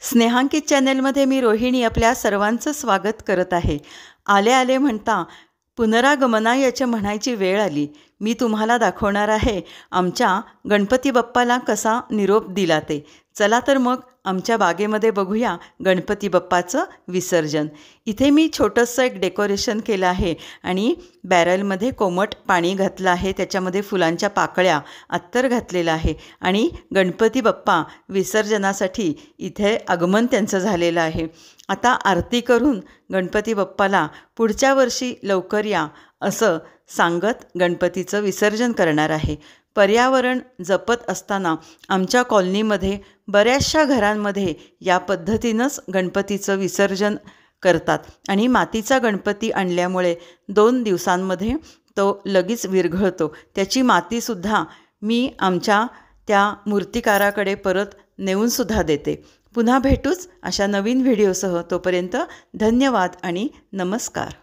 स्नेहांकित चॅनलमध्ये मी रोहिणी आपल्या सर्वांचं स्वागत करत आहे. आले आले म्हणता पुनरागमनायच म्हणायची वेळ आली. मी तुम्हाला दाखवणार आहे आमच्या गणपती बाप्पाला कसा निरोप दिला ते. चला तर मग आमच्या बागेमध्ये बघूया गणपती बाप्पाचं विसर्जन. इथे मी छोटंसं एक डेकोरेशन केलं आहे आणि बॅरलमध्ये कोमट पाणी घातलं आहे. त्याच्यामध्ये फुलांच्या पाकळ्या, अत्तर घातलेलं आहे आणि गणपती बाप्पा विसर्जनासाठी इथे आगमन त्यांचं झालेलं आहे. आता आरती करून गणपती बाप्पाला पुढच्या वर्षी लवकर या असं सांगत गणपतीचं विसर्जन करणार आहे. पर्यावरण जपत असताना आमच्या कॉलनीमध्ये बऱ्याचशा घरांमध्ये या पद्धतीनंच गणपतीचं विसर्जन करतात आणि मातीचा गणपती आणल्यामुळे 2 दिवसांमध्ये तो लगेच विरघळतो. त्याची मातीसुद्धा मी आमच्या त्या मूर्तिकाराकडे परत नेऊनसुद्धा देते. पुन्हा भेटूच अशा नवीन व्हिडिओसह. तोपर्यंत धन्यवाद आणि नमस्कार.